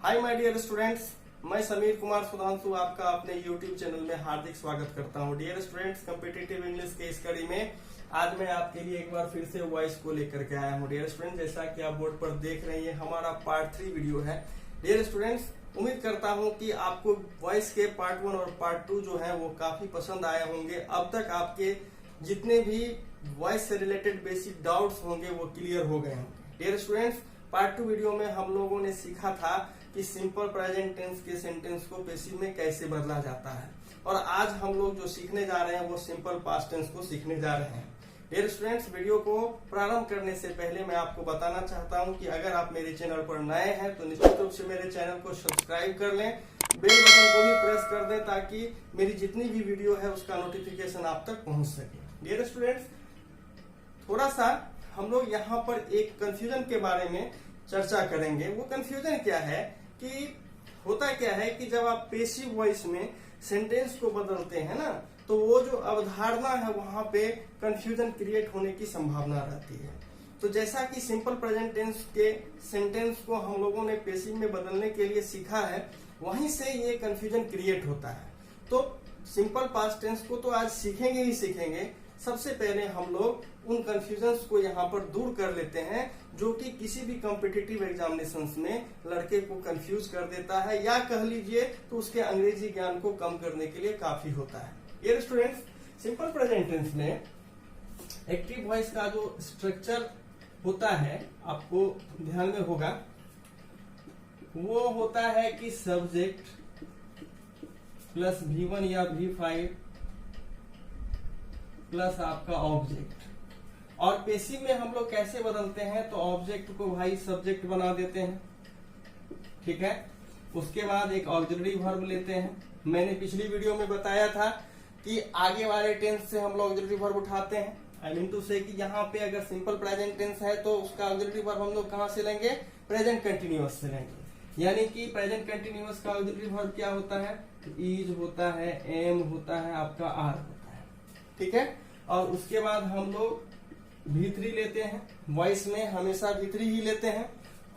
Hi my dear students, मैं समीर कुमार सुधांशु आपका अपने YouTube चैनल में हार्दिक स्वागत करता हूं। डियर स्टूडेंट्स, कॉम्पिटिटिव इंग्लिश के इस कड़ी में आज मैं आपके लिए एक बार फिर से वॉइस को लेकर के आया हूं। डियर स्टूडेंट्स, जैसा कि आप बोर्ड पर देख रहे हैं, हमारा पार्ट 3 वीडियो है। डियर स्टूडेंट्स, उम्मीद करता हूं कि आपको वॉइस के पार्ट 1 और पार्ट 2 जो है वो काफी पसंद आए होंगे। अब तक आपके जितने भी वॉइस से रिलेटेड बेसिक डाउट्स होंगे वो क्लियर हो गए होंगे। डियर स्टूडेंट्स, पार्ट 2 वीडियो में हम लोगों ने सीखा था कि सिंपल प्रेजेंट टेंस के सेंटेंस को पैसिव में कैसे बदला जाता है, और आज हम लोग जो सीखने जा रहे हैं वो सिंपल पास्ट टेंस को सीखने जा रहे हैं। डियर स्टूडेंट्स, वीडियो को प्रारंभ करने से पहले मैं आपको बताना चाहता हूं कि अगर आप मेरे चैनल पर नए हैं तो निश्चित रूप से मेरे चैनल को सब्सक्राइब कर लें, बेल बटन को भी प्रेस कर दें ताकि मेरी जितनी भी वीडियो है उसका नोटिफिकेशन आप तक पहुंच सके। डियर स्टूडेंट्स, थोड़ा सा हम लोग यहाँ पर एक कंफ्यूजन के बारे में चर्चा करेंगे। वो कंफ्यूजन क्या है कि होता क्या है कि जब आप पैसिव वॉइस में सेंटेंस को बदलते हैं ना, तो वो जो अवधारणा है वहां पे कंफ्यूजन क्रिएट होने की संभावना रहती है। तो जैसा कि सिंपल प्रेजेंट टेंस के सेंटेंस को हम लोगों ने पैसिव में बदलने के लिए सीखा है, वहीं से ये कंफ्यूजन क्रिएट होता है। तो सिंपल पास्ट टेंस को तो आज सीखेंगे ही सीखेंगे। सबसे पहले हम लोग उन कंफ्यूजन्स को यहाँ पर दूर कर लेते हैं जो कि किसी भी कॉम्पिटिटिव एग्जामिनेशंस में लड़के को कंफ्यूज कर देता है, या कह लीजिए तो उसके अंग्रेजी ज्ञान को कम करने के लिए काफी होता है। ये स्टूडेंट्स, सिंपल प्रेजेंट टेंस में एक्टिव वॉइस का जो स्ट्रक्चर होता है आपको ध्यान में होगा, वो होता है कि सब्जेक्ट प्लस V1 या V5 प्लस आपका ऑब्जेक्ट। और पैसिव में हम लोग कैसे बदलते हैं, तो ऑब्जेक्ट को भाई सब्जेक्ट बना देते हैं, ठीक है। उसके बाद एक ऑक्सिलरी वर्ब लेते हैं। मैंने पिछली वीडियो में बताया था कि आगे वाले टेंस से हम लोग ऑक्सिलरी वर्ब उठाते हैं। आई मीन टू से कि यहाँ पे अगर सिंपल प्रेजेंट टेंस है तो उसका ऑक्सिलरी वर्ब हम लोग कहाँ से लेंगे, प्रेजेंट कंटिन्यूअस से लेंगे। यानी कि प्रेजेंट कंटिन्यूअस का ऑक्सिलरी वर्ब क्या होता है, इज होता है, एम होता है, आपका आर होता है, ठीक है। और उसके बाद हम लोग V3 लेते हैं, वॉइस में हमेशा V3 ही लेते हैं।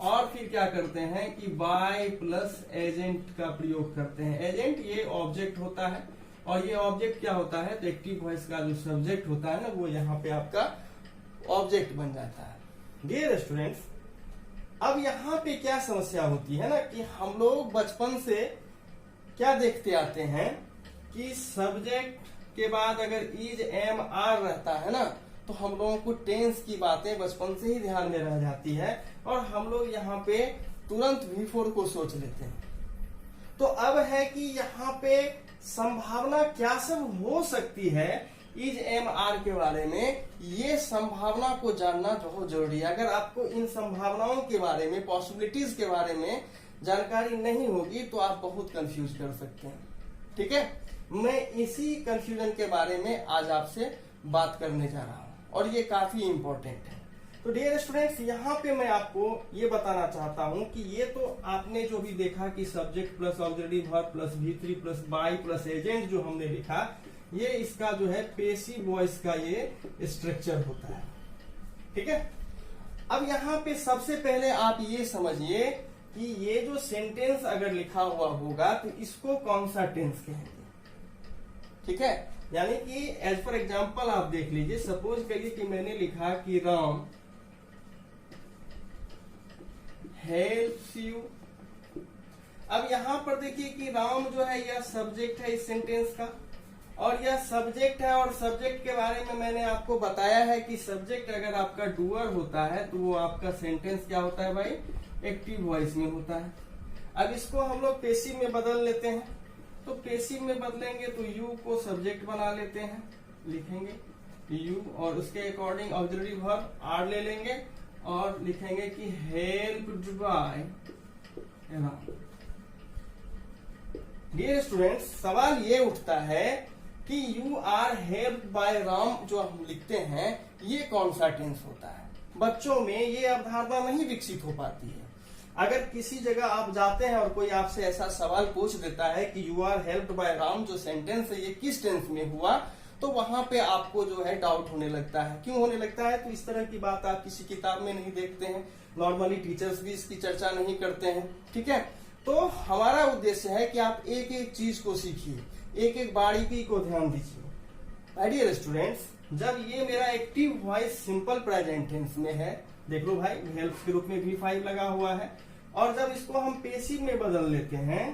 और फिर क्या करते हैं कि बाय प्लस एजेंट का प्रयोग करते हैं। एजेंट ये ऑब्जेक्ट होता है, और ये ऑब्जेक्ट क्या होता है, तो एक्टिव वॉइस का जो सब्जेक्ट होता है ना, वो यहाँ पे आपका ऑब्जेक्ट बन जाता है। डियर स्टूडेंट्स, अब यहाँ पे क्या समस्या होती है ना कि हम लोग बचपन से क्या देखते आते हैं कि सब्जेक्ट के बाद अगर इज एम आर रहता है ना, तो हम लोगों को टेंस की बातें बचपन से ही ध्यान में रह जाती है, और हम लोग यहाँ पे तुरंत V4 को सोच लेते हैं। तो अब है कि यहाँ पे संभावना क्या सब हो सकती है इज एम आर के बारे में, ये संभावना को जानना बहुत जरूरी है। अगर आपको इन संभावनाओं के बारे में, पॉसिबिलिटीज के बारे में जानकारी नहीं होगी तो आप बहुत कंफ्यूज कर सकते हैं, ठीक है। मैं इसी कंफ्यूजन के बारे में आज आपसे बात करने जा रहा हूं, और ये काफी इंपॉर्टेंट है। तो डियर स्टूडेंट्स, यहाँ पे मैं आपको ये बताना चाहता हूं कि ये तो आपने जो भी देखा कि subject plus auxiliary verb plus V3 plus by plus agent जो हमने लिखा, ये इसका जो है पैसिव वॉइस का ये स्ट्रक्चर होता है, ठीक है। अब यहाँ पे सबसे पहले आप ये समझिए कि ये जो सेंटेंस अगर लिखा हुआ होगा तो इसको कौन सा टेंस कहेंगे, ठीक है। यानी कि एज फॉर एग्जाम्पल आप देख लीजिए, सपोज करिए कि मैंने लिखा कि राम हेल्प्स यू। अब यहां पर देखिए कि राम जो है यह सब्जेक्ट है इस सेंटेंस का, और यह सब्जेक्ट है, और सब्जेक्ट के बारे में मैंने आपको बताया है कि सब्जेक्ट अगर आपका डूअर होता है तो वो आपका सेंटेंस क्या होता है भाई, एक्टिव वॉइस में होता है। अब इसको हम लोग पैसिव में बदल लेते हैं, तो पैसिव में बदलेंगे तो यू को सब्जेक्ट बना लेते हैं, लिखेंगे यू, और उसके अकॉर्डिंग ऑक्सिलरी वर्ब आर ले लेंगे और लिखेंगे कि helped by Ram. Dear students, सवाल ये उठता है कि you are helped by Ram जो हम लिखते हैं, ये कौन सा टेंस होता है। बच्चों में ये अवधारणा नहीं विकसित हो पाती है। अगर किसी जगह आप जाते हैं और कोई आपसे ऐसा सवाल पूछ देता है कि you are helped by Ram जो सेंटेंस है ये किस टेंस में हुआ, तो वहां पे आपको जो है डाउट होने लगता है। क्यों होने लगता है, तो इस तरह की बात आप किसी किताब में नहीं देखते हैं, नॉर्मली टीचर्स भी इसकी चर्चा नहीं करते हैं, ठीक है। तो हमारा उद्देश्य है कि आप एक एक चीज को सीखिए, एक एक बारीकी को ध्यान दीजिए। माय डियर स्टूडेंट्स, जब ये मेरा active voice simple present tense में है, देख लो भाई हेल्प के रूप में V5 लगा हुआ है, और जब इसको हम पेसिव में बदल लेते हैं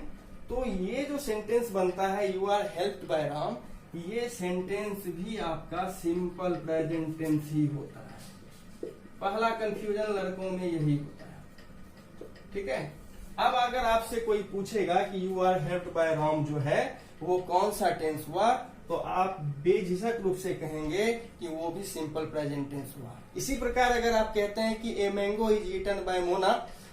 तो ये जो सेंटेंस बनता है you are helped by Ram, ये सेंटेंस भी आपका सिंपल प्रेजेंट टेंस ही होता है। पहला कंफ्यूजन लड़कों में यही होता है, ठीक है। अब अगर आपसे कोई पूछेगा कि you are helped by Ram जो है वो कौन सा टेंस हुआ, तो आप बेझिझक रूप से कहेंगे कि वो भी सिंपल प्रेजेंट टेंस हुआ। इसी प्रकार अगर आप कहते हैं कि a mango is eaten by Mona,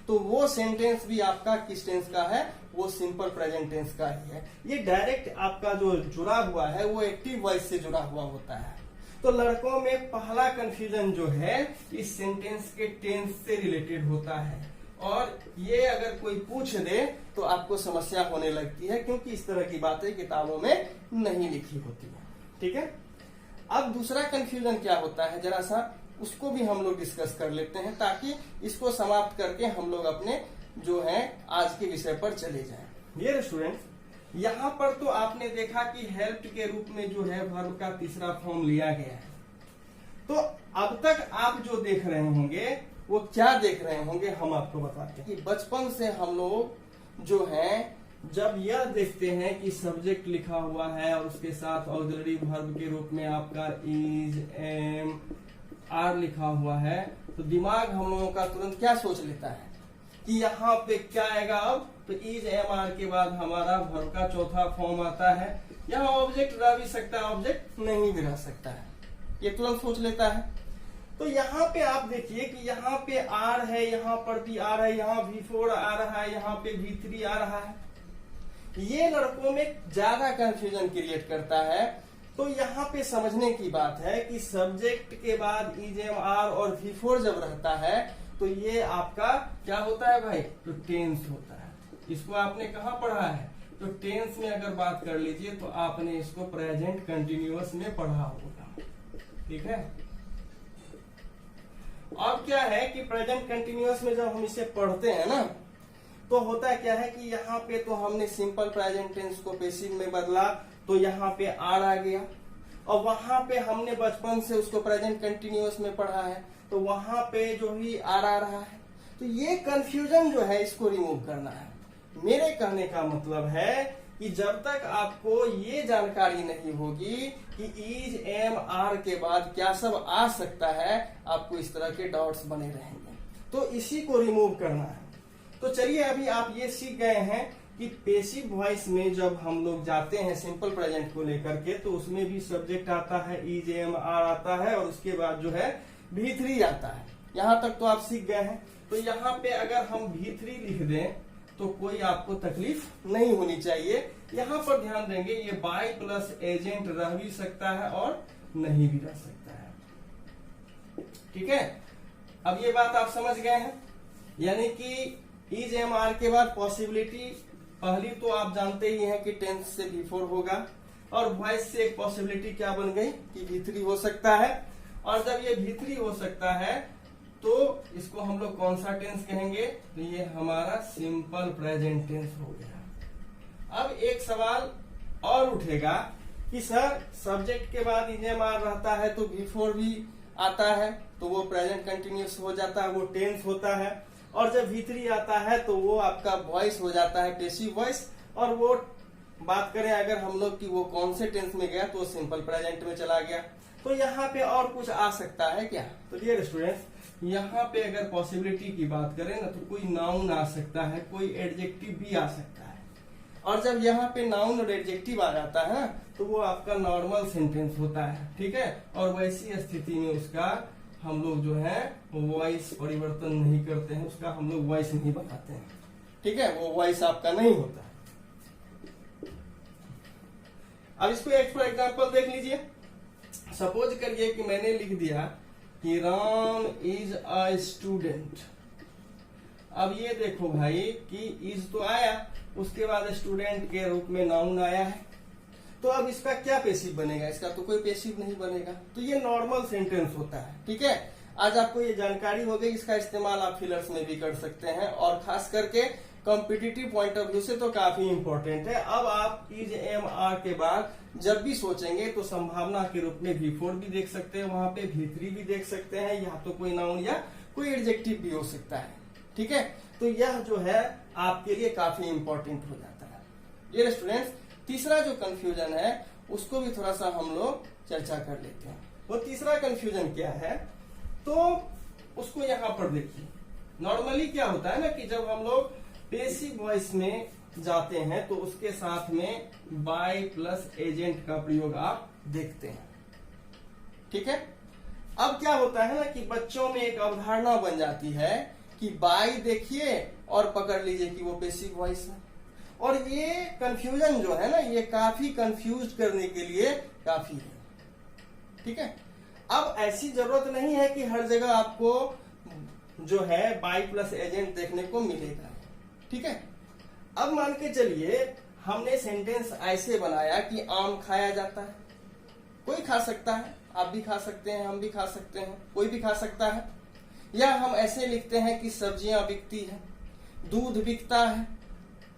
तो वो सेंटेंस भी आपका किस टेंस का है, वो सिंपल प्रेजेंट टेंस का ही है। ये डायरेक्ट आपका जो जुड़ा हुआ है वो एक्टिव वॉइस से जुड़ा हुआ होता है। तो लड़कों में पहला कंफ्यूजन जो है इस सेंटेंस के टेंस से रिलेटेड होता है, और ये अगर कोई पूछ दे तो आपको समस्या होने लगती है, क्योंकि इस तरह की बातें किताबों में नहीं लिखी होती है, ठीक है। अब दूसरा कंफ्यूजन क्या होता है, जरा सा उसको भी हम लोग डिस्कस कर लेते हैं, ताकि इसको समाप्त करके हम लोग अपने जो है आज के विषय पर चले जाएं। ये स्टूडेंट्स, यहाँ पर तो आपने देखा कि हेल्प के रूप में जो है वर्ब का तीसरा फॉर्म लिया गया है। तो अब तक आप जो देख रहे होंगे वो क्या देख रहे होंगे, हम आपको बताते हैं कि बचपन से हम लोग जो है जब यह देखते हैं कि सब्जेक्ट लिखा हुआ है और उसके साथ ऑक्सिलरी वर्ब के रूप में आपका इज, एम, आर लिखा हुआ है, तो दिमाग हम लोगों का तुरंत क्या सोच लेता है कि यहाँ पे क्या आएगा। अब तो इज, एम, आर के बाद हमारा वर्ब का चौथा फॉर्म आता है। यहाँ ऑब्जेक्ट रह भी सकता है, ऑब्जेक्ट नहीं भी रह सकता है, ये तुरंत सोच लेता है। तो यहाँ पे आप देखिए कि यहाँ पे आर है, यहाँ पर भी आर है, यहाँ V4 आ रहा है, यहाँ पे V3 आ रहा है। ये लड़कों में ज्यादा कंफ्यूजन क्रिएट करता है। तो यहाँ पे समझने की बात है कि सब्जेक्ट के बाद इज, एम, आर और V4 जब रहता है तो ये आपका क्या होता है भाई, तो टेंस होता है। इसको आपने कहाँ पढ़ा है, तो टेंस में अगर बात कर लीजिए तो आपने इसको प्रेजेंट कंटिन्यूअस में पढ़ा होगा, ठीक है। अब क्या है कि प्रेजेंट कंटिन्यूअस में जब हम इसे पढ़ते हैं ना, तो होता क्या है कि यहाँ पे तो हमने सिंपल प्रेजेंट टेंस को पेसिव में बदला, तो यहाँ पे आर आ गया, और वहां पे हमने बचपन से उसको प्रेजेंट कंटिन्यूअस में पढ़ा है, तो वहां पे जो ही आर आ रहा है। तो ये कंफ्यूजन जो है इसको रिमूव करना है। मेरे कहने का मतलब है कि जब तक आपको ये जानकारी नहीं होगी कि इज, एम, आर के बाद क्या सब आ सकता है, आपको इस तरह के डाउट्स बने रहेंगे। तो इसी को रिमूव करना है। तो चलिए अभी आप ये सीख गए हैं कि पेसिव वॉइस में जब हम लोग जाते हैं सिंपल प्रेजेंट को लेकर के, तो उसमें भी सब्जेक्ट आता है, इज, एम, आर आता है, और उसके बाद जो है V3 आता है। यहाँ तक तो आप सीख गए हैं। तो यहाँ पे अगर हम V3 लिख दें तो कोई आपको तकलीफ नहीं होनी चाहिए। यहाँ पर ध्यान देंगे ये बाय प्लस एजेंट रह भी सकता है और नहीं भी रह सकता है, ठीक है। अब ये बात आप समझ गए हैं, यानी कि इज, एम, आर के बाद पॉसिबिलिटी पहली तो आप जानते ही हैं कि टेंस से V4 होगा, और वॉइस से एक पॉसिबिलिटी क्या बन गई कि V3 हो सकता है। और जब ये V3 हो सकता है तो इसको हम लोग कौन सा टेंस कहेंगे, तो ये हमारा सिंपल प्रेजेंट टेंस हो गया। अब एक सवाल और उठेगा कि सर सब्जेक्ट के बाद इज, एम, आर रहता है तो V4 भी आता है, तो वो प्रेजेंट कंटिन्यूअस हो जाता है, वो टेंस होता है। और जब V3 आता है तो वो आपका वॉइस हो जाता है, पेसिव वॉइस। और वो बात करें अगर हम लोग कि वो कौन से टेंस में गया, तो सिंपल प्रेजेंट में चला गया। तो यहाँ पे और कुछ आ सकता है क्या, तो डियर स्टूडेंट्स, यहाँ पे अगर पॉसिबिलिटी की बात करें ना, तो कोई नाउन आ सकता है, कोई एडजेक्टिव भी आ सकता है। और जब यहाँ पे नाउन और एडजेक्टिव आ जाता है तो वो आपका नॉर्मल सेंटेंस होता है, ठीक है। और वैसी स्थिति में उसका हम लोग जो है वॉइस परिवर्तन नहीं करते हैं, उसका हम लोग वॉइस नहीं बनाते हैं, ठीक है, वो वॉइस आपका नहीं होता। अब इसको एक फॉर एग्जाम्पल देख लीजिए। सपोज करिए कि मैंने लिख दिया कि राम इज अ स्टूडेंट। अब ये देखो भाई कि इज तो आया, उसके बाद स्टूडेंट के रूप में नाउन आया है, तो अब इसका क्या पेसिव बनेगा, इसका तो कोई पेसिव नहीं बनेगा। तो ये नॉर्मल सेंटेंस होता है, ठीक है। आज आपको ये जानकारी हो गई, इसका इस्तेमाल आप फिलर्स में भी कर सकते हैं, और खास करके कॉम्पिटिटिव पॉइंट ऑफ व्यू से तो काफी इंपॉर्टेंट है। अब आप इज एम आर के बाद जब भी सोचेंगे तो संभावना के रूप में V4 भी देख सकते हैं, वहां पे V3 भी देख सकते हैं, या तो कोई नाउन या कोई एडजेक्टिव भी हो सकता है। ठीक है, तो यह जो है आपके लिए काफी इंपॉर्टेंट हो जाता है। डियर स्टूडेंट्स, तीसरा जो कंफ्यूजन है उसको भी थोड़ा सा हम लोग चर्चा कर लेते हैं। वो तीसरा कंफ्यूजन क्या है, तो उसको यहाँ पर देखिए। नॉर्मली क्या होता है ना कि जब हम लोग पेसिव वॉइस में जाते हैं तो उसके साथ में बाय प्लस एजेंट का प्रयोग आप देखते हैं। ठीक है, अब क्या होता है ना कि बच्चों में एक अवधारणा बन जाती है कि बाय देखिए और पकड़ लीजिए कि वो पेसिव वॉइस है, और ये कंफ्यूजन जो है ना ये काफी कंफ्यूज करने के लिए काफी है। ठीक है, अब ऐसी जरूरत नहीं है कि हर जगह आपको जो है बाय प्लस एजेंट देखने को मिलेगा। ठीक है, अब मान के चलिए हमने सेंटेंस ऐसे बनाया कि आम खाया जाता है। कोई खा सकता है, आप भी खा सकते हैं, हम भी खा सकते हैं, कोई भी खा सकता है। या हम ऐसे लिखते हैं कि सब्जियां बिकती है, दूध बिकता है।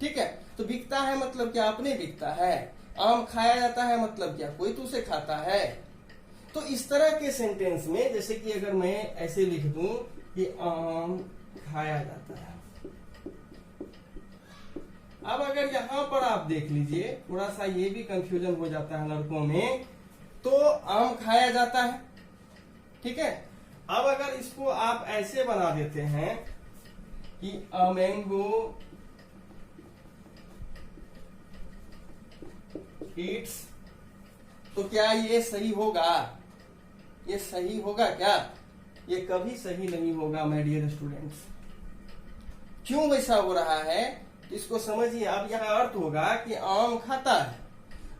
ठीक है, तो बिकता है मतलब क्या, अपने बिकता है। आम खाया जाता है मतलब क्या, कोई तो उसे खाता है। तो इस तरह के सेंटेंस में जैसे कि अगर मैं ऐसे लिख दूं कि आम खाया जाता है, अब अगर यहां पर आप देख लीजिए, थोड़ा सा ये भी कंफ्यूजन हो जाता है लड़कों में, तो आम खाया जाता है। ठीक है, अब अगर इसको आप ऐसे बना देते हैं कि अ मैंगो ईट्स, तो क्या ये सही होगा? ये सही होगा क्या? ये कभी सही नहीं होगा माय डियर स्टूडेंट्स। क्यों वैसा हो रहा है इसको समझिए। अब यह अर्थ होगा कि आम खाता है,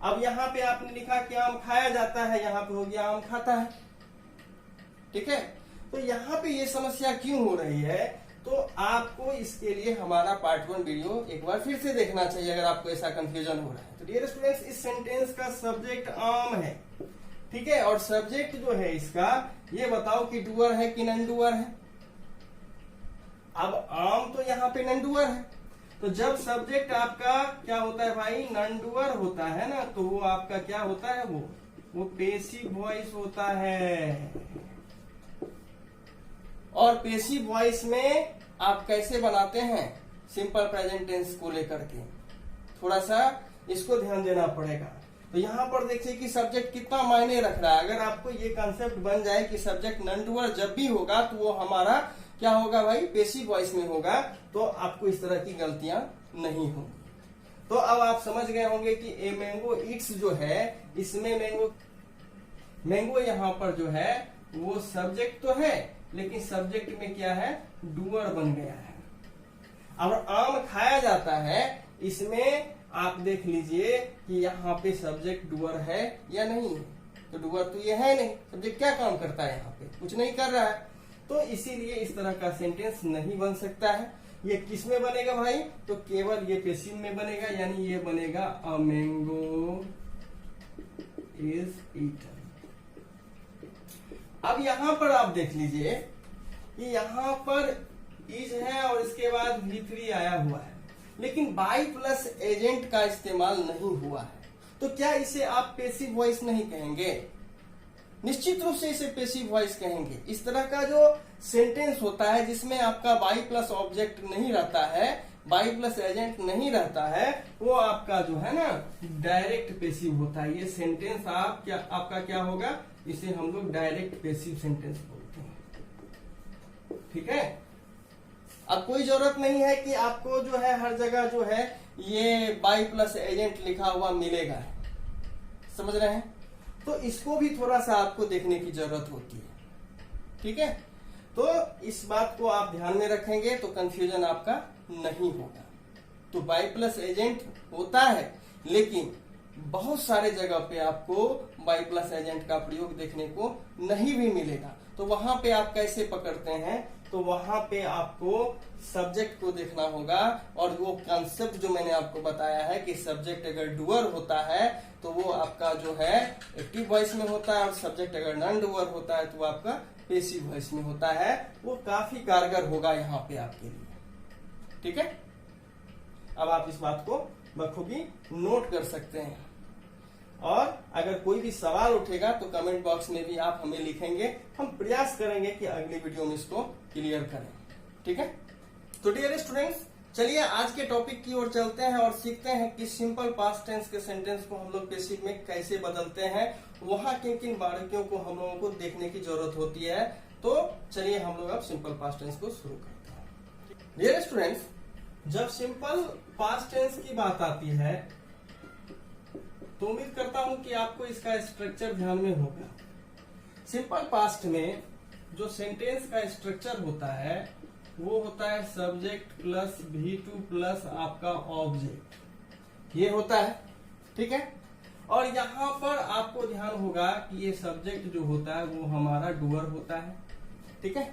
अब यहाँ पे आपने लिखा कि आम खाया जाता है, यहाँ पे हो गया आम खाता है। ठीक है, तो यहाँ पे ये समस्या क्यों हो रही है, तो आपको इसके लिए हमारा पार्ट 1 वीडियो एक बार फिर से देखना चाहिए अगर आपको ऐसा कंफ्यूजन हो रहा है। तो डियर स्टूडेंट्स, इस सेंटेंस का सब्जेक्ट आम है। ठीक है, और सब्जेक्ट जो है इसका, ये बताओ कि डूअर है कि नॉन डूअर है। अब आम तो यहाँ पे नॉन डूअर है, तो जब सब्जेक्ट आपका क्या होता है भाई, नॉन डूअर होता है ना, तो वो आपका क्या होता है, वो पेसिव वॉइस होता है। और पेसिव वॉइस में आप कैसे बनाते हैं, सिंपल प्रेजेंट टेंस को लेकर के, थोड़ा सा इसको ध्यान देना पड़ेगा। तो यहाँ पर देखिए कि सब्जेक्ट कितना मायने रख रहा है। अगर आपको ये कॉन्सेप्ट बन जाए कि सब्जेक्ट नॉन डूअर जब भी होगा तो वो हमारा क्या होगा भाई, पेसिव वॉइस में होगा, तो आपको इस तरह की गलतियां नहीं होंगी। तो अब आप समझ गए होंगे कि ए मैंगो ईट्स जो है, इसमें मैंगो यहाँ पर जो है वो सब्जेक्ट तो है, लेकिन सब्जेक्ट में क्या है, डूअर बन गया है। अब आम खाया जाता है, इसमें आप देख लीजिए कि यहाँ पे सब्जेक्ट डूअर है या नहीं है, तो डूअर तो ये है नहीं। सब्जेक्ट क्या काम करता है, यहाँ पे कुछ नहीं कर रहा है, तो इसीलिए इस तरह का सेंटेंस नहीं बन सकता है। ये किस में बनेगा भाई, तो केवल ये पेसिव में बनेगा, यानी ये बनेगा अ मैंगो इज ईटन। अब यहां पर आप देख लीजिए कि यहां पर इज है और इसके बाद V3 आया हुआ है, लेकिन बाय प्लस एजेंट का इस्तेमाल नहीं हुआ है, तो क्या इसे आप पेसिव वॉइस नहीं कहेंगे? निश्चित रूप से इसे पेसिव वॉइस कहेंगे। इस तरह का जो सेंटेंस होता है जिसमें आपका बाय प्लस ऑब्जेक्ट नहीं रहता है, बाय प्लस एजेंट नहीं रहता है, वो आपका जो है ना डायरेक्ट पेसिव होता है। ये सेंटेंस आपका क्या होगा, इसे हम लोग डायरेक्ट पेसिव सेंटेंस बोलते हैं। ठीक है, अब कोई जरूरत नहीं है कि आपको जो है हर जगह जो है ये बाय प्लस एजेंट लिखा हुआ मिलेगा, समझ रहे हैं? तो इसको भी थोड़ा सा आपको देखने की जरूरत होती है। ठीक है, तो इस बात को आप ध्यान में रखेंगे तो कंफ्यूजन आपका नहीं होगा। तो बाय प्लस एजेंट होता है, लेकिन बहुत सारे जगह पे आपको बाय प्लस एजेंट का प्रयोग देखने को नहीं भी मिलेगा। तो वहां पे आप कैसे पकड़ते हैं, तो वहां पे आपको सब्जेक्ट को देखना होगा, और वो कॉन्सेप्ट जो मैंने आपको बताया है कि सब्जेक्ट अगर डूअर होता है तो वो आपका जो है एक्टिव वॉइस में होता है, और सब्जेक्ट अगर नॉन डूअर होता है तो वो आपका पेसिव वॉइस में होता है। वो काफी कारगर होगा यहाँ पे आपके लिए। ठीक है, अब आप इस बात को बखूबी नोट कर सकते हैं। और अगर कोई भी सवाल उठेगा तो कमेंट बॉक्स में भी आप हमें लिखेंगे, हम प्रयास करेंगे कि अगली वीडियो में इसको क्लियर करें। ठीक है, तो डियर स्टूडेंट्स, चलिए आज के टॉपिक की ओर चलते हैं और सीखते हैं कि सिंपल पास्ट टेंस के सेंटेंस को हम लोग बेसिक में कैसे बदलते हैं, वहां किन किन बारीकियों को हम लोगों को देखने की जरूरत होती है। तो चलिए हम लोग अब सिंपल पास्ट टेंस को शुरू करते हैं। डियर स्टूडेंट्स, जब सिंपल पास्ट टेंस की बात आती है तो उम्मीद करता हूं कि आपको इसका स्ट्रक्चर ध्यान में होगा। सिंपल पास्ट में जो सेंटेंस का स्ट्रक्चर होता है वो होता है सब्जेक्ट प्लस V2 प्लस आपका ऑब्जेक्ट, ये होता है। ठीक है, और यहां पर आपको ध्यान होगा कि ये सब्जेक्ट जो होता है वो हमारा डूअर होता है। ठीक है,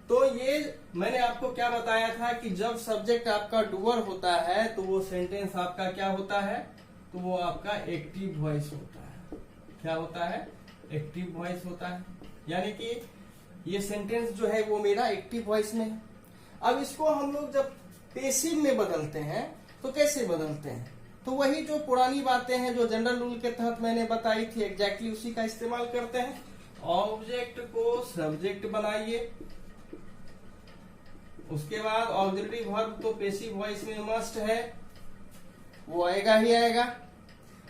तो ये मैंने आपको क्या बताया था कि जब सब्जेक्ट आपका डूअर होता है तो वो सेंटेंस आपका क्या होता है, तो वो आपका एक्टिव वॉइस होता है। क्या होता है, एक्टिव वॉइस होता है, यानी कि ये सेंटेंस जो है वो मेरा एक्टिव वॉइस में है। अब इसको हम लोग जब पेसिव में बदलते हैं तो कैसे बदलते हैं, तो वही जो पुरानी बातें हैं जो जनरल रूल के तहत मैंने बताई थी, एग्जैक्टली उसी का इस्तेमाल करते हैं। ऑब्जेक्ट को सब्जेक्ट बनाइए, उसके बाद ऑक्सिलरी वर्ब तो पेसिव वॉइस में मस्ट है, वो आएगा ही आएगा।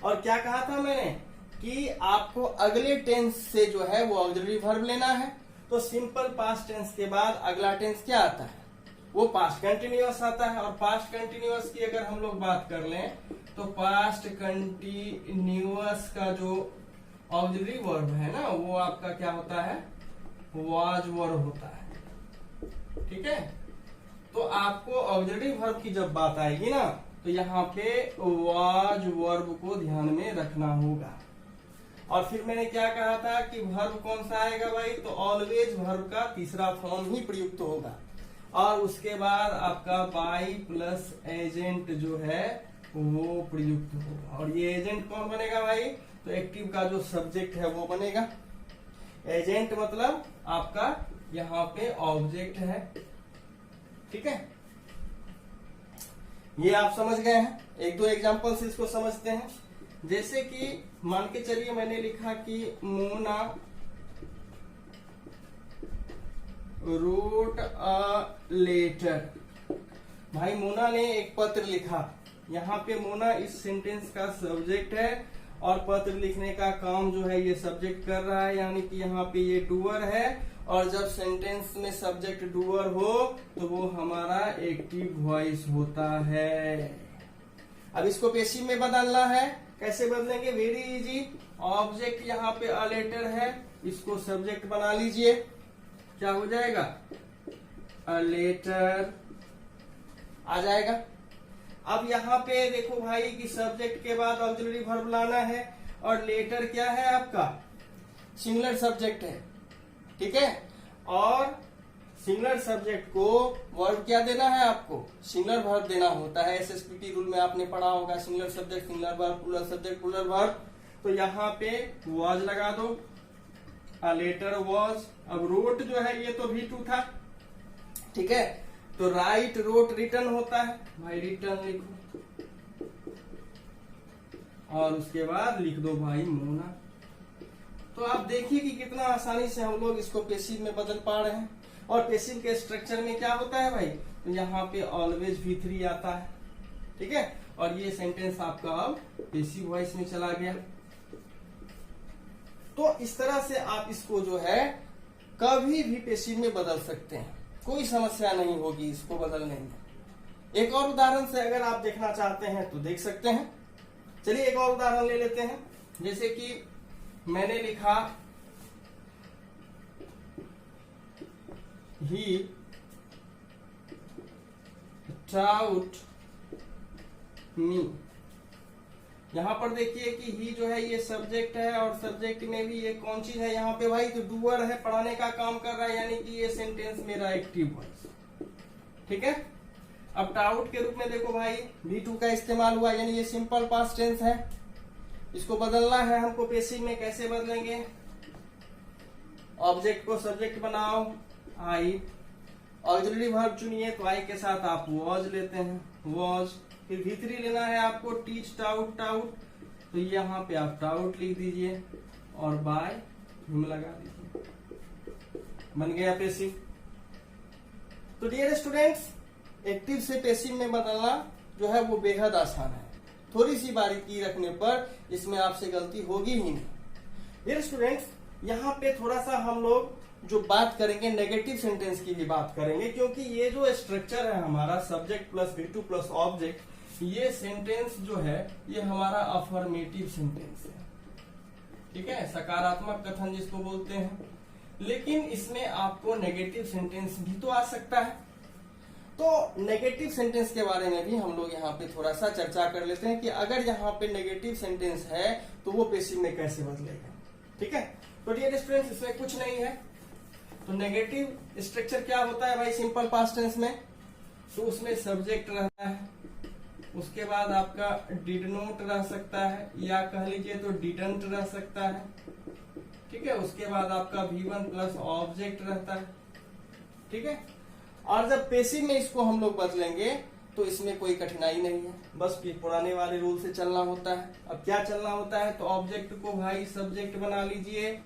और क्या कहा था मैंने कि आपको अगले टेंस से जो है वो ऑक्सिलरी वर्ब लेना है। तो सिंपल पास्ट टेंस के बाद अगला टेंस क्या आता है, वो पास्ट कंटिन्यूअस आता है। और पास्ट कंटिन्यूअस की अगर हम लोग बात कर लें तो पास्ट कंटिन्यूअस का जो ऑक्सिलरी वर्ब है ना वो आपका क्या होता है, वाज वर्ब होता है। ठीक है, तो आपको ऑक्सिलरी वर्ब की जब बात आएगी ना तो यहाँ पे वाज वर्ब को ध्यान में रखना होगा। और फिर मैंने क्या कहा था कि वर्ब कौन सा आएगा भाई, तो ऑलवेज वर्ब का तीसरा फॉर्म ही प्रयुक्त होगा। और उसके बाद आपका बाई प्लस एजेंट जो है वो प्रयुक्त होगा। और ये एजेंट कौन बनेगा भाई, तो एक्टिव का जो सब्जेक्ट है वो बनेगा। एजेंट मतलब आपका यहाँ पे ऑब्जेक्ट है। ठीक है, ये आप समझ गए हैं। एक दो एग्जांपल से इसको समझते हैं। जैसे कि मान के चलिए मैंने लिखा कि मोना रोट अ लेटर, भाई मोना ने एक पत्र लिखा। यहाँ पे मोना इस सेंटेंस का सब्जेक्ट है और पत्र लिखने का काम जो है ये सब्जेक्ट कर रहा है, यानी कि यहाँ पे ये डूअर है। और जब सेंटेंस में सब्जेक्ट डूअर हो तो वो हमारा एक्टिव वॉइस होता है। अब इसको पेसिव में बदलना है, कैसे बदलेंगे, वेरी इजी। ऑब्जेक्ट यहाँ पे अ लेटर है, इसको सब्जेक्ट बना लीजिए, क्या हो जाएगा, अ लेटर आ जाएगा। अब यहाँ पे देखो भाई कि सब्जेक्ट के बाद ऑक्सिलरी वर्ब लाना है और लेटर क्या है आपका, सिंगुलर सब्जेक्ट है। ठीक है, और सिंगुलर सब्जेक्ट को वर्ब क्या देना है आपको, सिंगुलर वर्ब देना होता है। एसएसपीटी रूल में आपने पढ़ा होगा, singular subject singular verb, plural subject plural verb. तो यहाँ पे वाज लगा दो, अ लेटर वाज। अब रोट जो है ये तो V2 था। ठीक है, तो राइट रोट रिटर्न होता है, भाई रिटर्न लिखो और उसके बाद लिख दो भाई मोना। तो आप देखिए कि कितना आसानी से हम लोग इसको पेसिव में बदल पा रहे हैं। और पेसिव के स्ट्रक्चर में क्या होता है भाई, तो यहाँ पे ऑलवेज V3 आता है। ठीक है, और ये सेंटेंस आपका अब पेसिव वॉइस में चला गया। तो इस तरह से आप इसको जो है कभी भी पेसिव में बदल सकते हैं, कोई समस्या नहीं होगी इसको बदलने में। एक और उदाहरण से अगर आप देखना चाहते हैं तो देख सकते हैं। चलिए एक और उदाहरण ले लेते हैं। जैसे कि मैंने लिखा ही टाउट मी। यहां पर देखिए कि ही जो है ये सब्जेक्ट है और सब्जेक्ट में भी ये कौन चीज है यहाँ पे भाई, तो डूअर है, पढ़ाने का काम कर रहा है, यानी कि ये सेंटेंस मेरा एक्टिव वॉइस। ठीक है, अब टाउट के रूप में देखो भाई V2 का इस्तेमाल हुआ, यानी ये सिंपल पास्ट टेंस है। इसको बदलना है हमको पेसिव में, कैसे बदलेंगे, ऑब्जेक्ट को सब्जेक्ट बनाओ, आई, ऑक्सिलरी वर्ब चुनिए तो आई के साथ आप वॉज लेते हैं, वॉज। फिर V3 लेना है आपको टीच टाउट टाउट, तो यहाँ पे आप टाउट लिख दीजिए और बाय हिम लगा दीजिए, बन गया पैसिव। तो डियर स्टूडेंट्स, एक्टिव से पैसिव में बदलना जो है वो बेहद आसान है। थोड़ी सी बारीकी रखने पर इसमें आपसे गलती होगी ही नहीं। डियर स्टूडेंट्स, यहाँ पे थोड़ा सा हम लोग जो बात करेंगे नेगेटिव सेंटेंस की भी बात करेंगे, क्योंकि ये जो स्ट्रक्चर है हमारा subject plus V2 plus object, ये सेंटेंस जो है ये हमारा अफर्मेटिव सेंटेंस है, ठीक है, सकारात्मक कथन जिसको बोलते हैं। लेकिन इसमें आपको नेगेटिव सेंटेंस भी तो आ सकता है। तो नेगेटिव सेंटेंस के बारे में भी हम लोग यहाँ पे थोड़ा सा चर्चा कर लेते हैं कि अगर यहाँ पे नेगेटिव सेंटेंस है तो वो पैसिव में कैसे बदलेगा, ठीक है। तो डियर स्टूडेंट्स, इसमें कुछ नहीं है। तो नेगेटिव स्ट्रक्चर क्या होता है भाई सिंपल पास्ट टेंस में, तो उसमें सब्जेक्ट रहता है, उसके बाद आपका डिड नॉट रह सकता है, या कह लीजिए तो डिडंट रह सकता है, ठीक है। उसके बाद आपका V1 प्लस ऑब्जेक्ट रहता है, ठीक है। और जब पैसिव में इसको हम लोग बदलेंगे तो इसमें कोई कठिनाई नहीं है, बस पुराने वाले रूल से चलना होता है। अब क्या चलना होता है, तो ऑब्जेक्ट को भाई सब्जेक्ट बना लीजिए,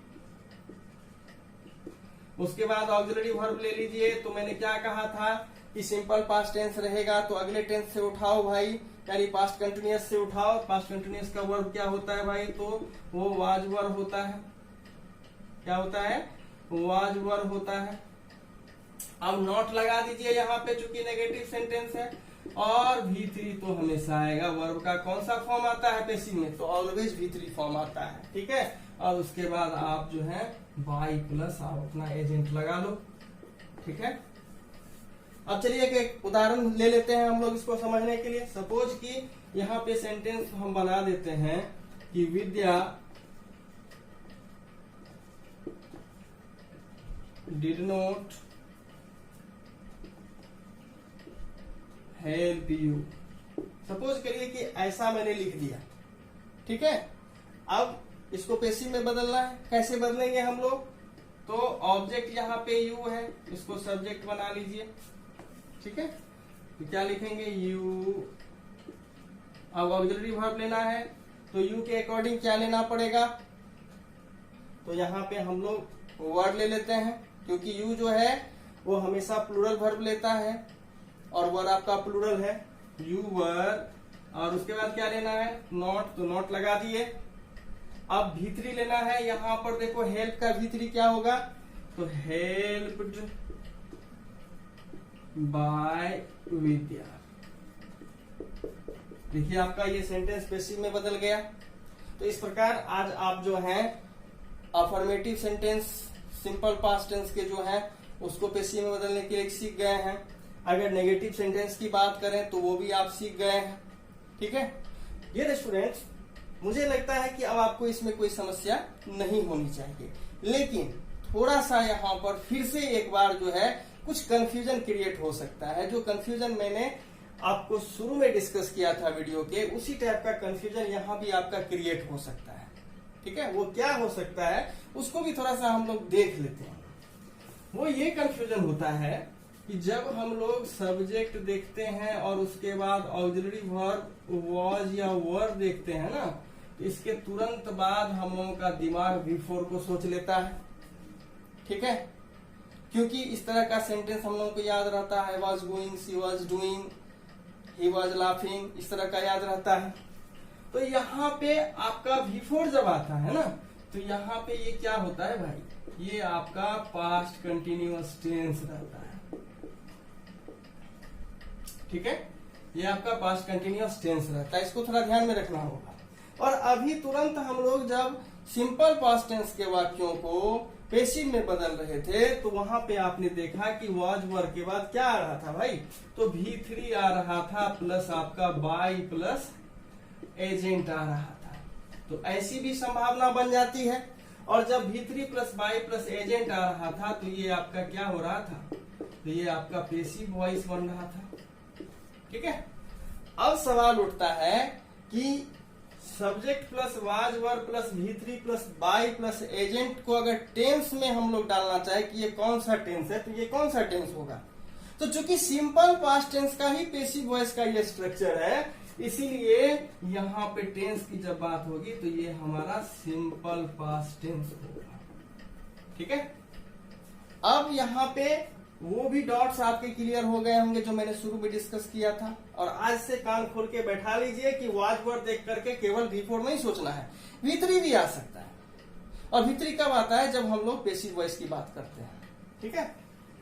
उसके बाद ऑक्सिलरी वर्ब ले लीजिए। तो मैंने क्या कहा था कि सिंपल पास्ट टेंस रहेगा तो अगले टेंस से उठाओ भाई, यानी पास्ट कंटिन्यूअस से उठाओ। पास्ट कंटिन्यूअस का वर्ब क्या होता है भाई, तो वो वाज वर्ब होता है। क्या होता है, वाज वर्ब होता है। अब नॉट लगा दीजिए यहाँ पे, चूंकि नेगेटिव सेंटेंस है। और V3 तो हमेशा आएगा, वर्ब का कौन सा फॉर्म आता है पैसिव में, तो ऑलवेज V3 फॉर्म आता है, ठीक है। और उसके बाद आप जो है बाय प्लस आप अपना एजेंट लगा लो, ठीक है। अब चलिए एक उदाहरण ले लेते हैं हम लोग इसको समझने के लिए। सपोज कि यहाँ पे सेंटेंस हम बना देते हैं कि Vidya did not help you. Suppose करिए कि ऐसा मैंने लिख दिया, ठीक है। अब इसको पैसिव में बदलना है, कैसे बदलेंगे हम लोग, तो ऑब्जेक्ट यहाँ पे यू है, इसको सब्जेक्ट बना लीजिए, ठीक है। तो क्या लिखेंगे, यू। अब ऑक्सिलरी वर्ब लेना है तो यू के अकॉर्डिंग क्या लेना पड़ेगा, तो यहाँ पे हम लोग वर्ड ले लेते हैं, क्योंकि यू जो है वो हमेशा प्लूरल वर्ब लेता है और वर्ड आपका प्लूरल है, यू वर। और उसके बाद क्या लेना है, नॉट, तो नॉट लगा दिए। अब V3 लेना है, यहाँ पर देखो हेल्प का V3 क्या होगा, तो हेल्प्ड बाय विद्या। देखिए आपका ये सेंटेंस पैसिव में बदल गया। तो इस प्रकार आज आप जो है affirmative sentence simple past tense के जो है उसको पैसिव में बदलने के लिए सीख गए हैं। अगर नेगेटिव सेंटेंस की बात करें तो वो भी आप सीख गए हैं, ठीक है। ये स्टूडेंट्स, मुझे लगता है कि अब आपको इसमें कोई समस्या नहीं होनी चाहिए, लेकिन थोड़ा सा यहाँ पर फिर से एक बार जो है कुछ कंफ्यूजन क्रिएट हो सकता है। जो कंफ्यूजन मैंने आपको शुरू में डिस्कस किया था वीडियो के, उसी टाइप का कंफ्यूजन यहाँ भी आपका क्रिएट हो सकता है, ठीक है। वो क्या हो सकता है उसको भी थोड़ा सा हम लोग देख लेते हैं। वो ये कंफ्यूजन होता है कि जब हम लोग सब्जेक्ट देखते हैं और उसके बाद ऑक्सिलरी वर्ब वाज या वर देखते हैं ना, तो इसके तुरंत बाद हम लोगों का दिमाग बिफोर को सोच लेता है, ठीक है। क्योंकि इस तरह का सेंटेंस हम लोगों को याद रहता है, was going, she was doing, he was laughing, इस तरह का याद रहता है। तो यहाँ पे आपका बिफोर जब आता है ना, तो यहाँ पे ये क्या होता है भाई, ये आपका पास्ट कंटिन्यूअस टेंस रहता है, ठीक है। ये आपका पास्ट कंटिन्यूअस टेंस रहता है, इसको थोड़ा ध्यान में रखना होगा। और अभी तुरंत हम लोग जब सिंपल पास्ट टेंस के वाक्यों को पैसिव में बदल रहे थे तो वहां पे आपने देखा कि वाज वर के बाद क्या आ रहा था भाई, तो V3 आ रहा था प्लस आपका बाय प्लस एजेंट आ रहा था। तो ऐसी भी संभावना बन जाती है। और जब V3 plus by plus agent आ रहा था तो ये आपका क्या हो रहा था, तो ये आपका पैसिव वॉइस बन रहा था, ठीक है। अब सवाल उठता है कि subject plus was were plus V3 plus by plus agent को अगर टेंस में हम लोग डालना चाहे कि ये कौन सा टेंस है, तो ये कौन सा टेंस होगा, तो चूंकि सिंपल पास्ट टेंस का ही पैसिव वॉइस का ये स्ट्रक्चर है, इसीलिए यहाँ पे टेंस की जब बात होगी तो ये हमारा सिंपल पास्ट टेंस होगा। ठीक है, अब यहाँ पे वो भी डॉट्स आपके क्लियर हो गए होंगे जो मैंने शुरू में डिस्कस किया था। और आज से कान खोल के बैठा लीजिए कि वॉच वर्ड देख करके केवल V4 नहीं सोचना है, V3 भी आ सकता है। और V3 कब आता है? जब हम लोग पैसिव वॉइस की बात करते हैं। ठीक है,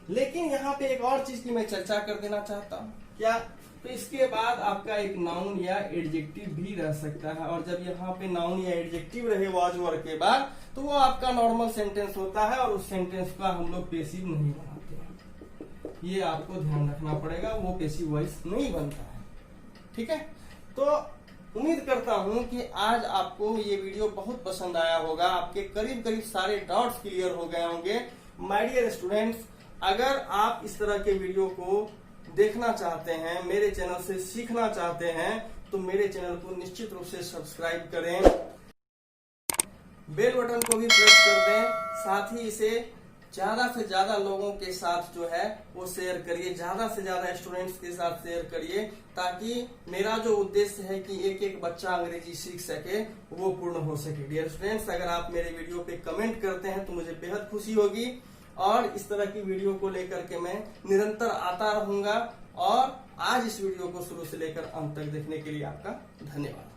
लेकिन यहाँ पे एक और चीज की मैं चर्चा कर देना चाहता हूँ। क्या? तो इसके बाद आपका एक नाउन या एडजेक्टिव भी रह सकता है, और जब यहाँ पे नाउन या एडजेक्टिव रहे वॉच वर्ड के बाद तो वो आपका नॉर्मल सेंटेंस होता है, और उस सेंटेंस का हम लोग पैसिव नहीं बनाते हैं। ये आपको ध्यान रखना पड़ेगा, वो पैसिव वॉइस नहीं बनता है। ठीक है, तो उम्मीद करता हूं कि आज आपको ये वीडियो बहुत पसंद आया होगा, आपके करीब करीब सारे डाउट्स क्लियर हो गए होंगे। माय डियर स्टूडेंट्स, अगर आप इस तरह के वीडियो को देखना चाहते हैं, मेरे चैनल से सीखना चाहते हैं, तो मेरे चैनल को निश्चित रूप से सब्सक्राइब करें, बेल बटन को भी प्रेस कर दें, साथ ही इसे ज्यादा से ज्यादा लोगों के साथ जो है वो शेयर करिए, ज्यादा से ज्यादा स्टूडेंट्स के साथ शेयर करिए, ताकि मेरा जो उद्देश्य है कि एक एक बच्चा अंग्रेजी सीख सके वो पूर्ण हो सके। डियर स्टूडेंट्स, अगर आप मेरे वीडियो पे कमेंट करते हैं तो मुझे बेहद खुशी होगी, और इस तरह की वीडियो को लेकर के मैं निरंतर आता रहूंगा। और आज इस वीडियो को शुरू से लेकर अंत तक देखने के लिए आपका धन्यवाद।